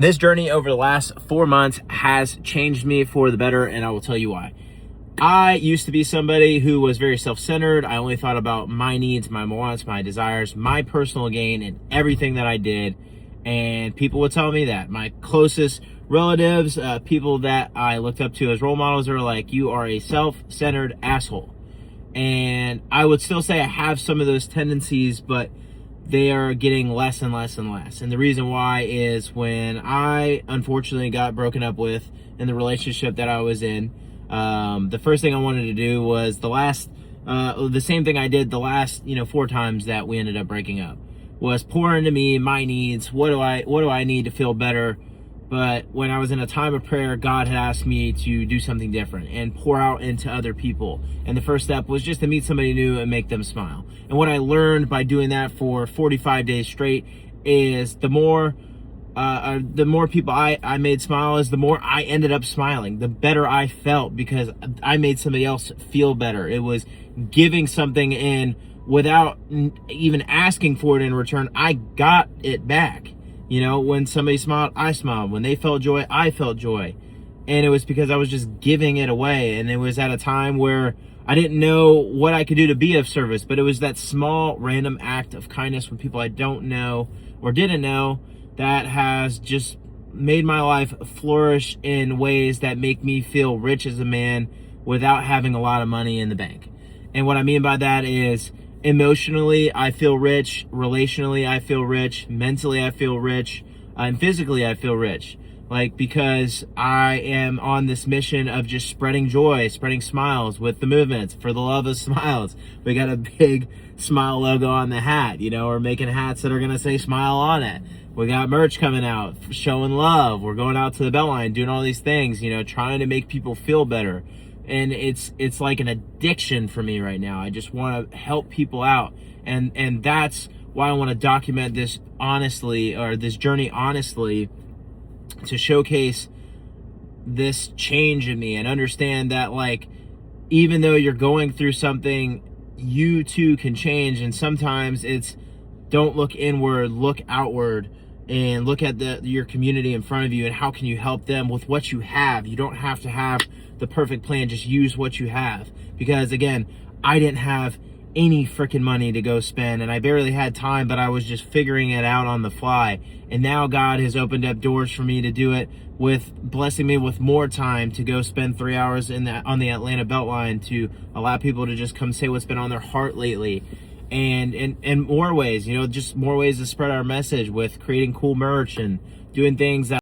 This journey over the last 4 months has changed me for the better, and I will tell you why. I used to be somebody who was very self-centered. I only thought about my needs, my wants, my desires, my personal gain in everything that I did. And people would tell me that. My closest relatives, people that I looked up to as role models, are like, you are a self-centered asshole. And I would still say I have some of those tendencies, but they are getting less and less and less. And the reason why is when I unfortunately got broken up with in the relationship that I was in, the first thing I wanted to do was the same thing I did the last 4 times that we ended up breaking up, was pour into me, my needs. What do I need to feel better? But when I was in a time of prayer, God had asked me to do something different and pour out into other people. And the first step was just to meet somebody new and make them smile. And what I learned by doing that for 45 days straight is the more people I made smile, is the more I ended up smiling, the better I felt, because I made somebody else feel better. It was giving something in without even asking for it in return. I got it back. When somebody smiled, I smiled. When they felt joy, I felt joy. And it was because I was just giving it away. And it was at a time where I didn't know what I could do to be of service, but it was that small random act of kindness with people I don't know or didn't know that has just made my life flourish in ways that make me feel rich as a man without having a lot of money in the bank. And what I mean by that is, emotionally, I feel rich. Relationally, I feel rich. Mentally, I feel rich. And physically, I feel rich. Because I am on this mission of just spreading joy, spreading smiles with the movements for the love of smiles. We got a big smile logo on the hat. We're making hats that are going to say smile on it. We got merch coming out, showing love. We're going out to the Beltline, doing all these things, trying to make people feel better. And it's like an addiction for me right now. I just want to help people out. And that's why I want to document this honestly, or this journey honestly, to showcase this change in me and understand that, even though you're going through something, you too can change. And sometimes it's, don't look inward, look outward, and look at your community in front of you and how can you help them with what you have. You don't have to have the perfect plan, just use what you have. Because again, I didn't have any freaking money to go spend, and I barely had time, but I was just figuring it out on the fly. And now God has opened up doors for me to do it, with blessing me with more time to go spend 3 hours on the Atlanta Beltline, to allow people to just come say what's been on their heart lately. And more ways, just more ways to spread our message, with creating cool merch and doing things that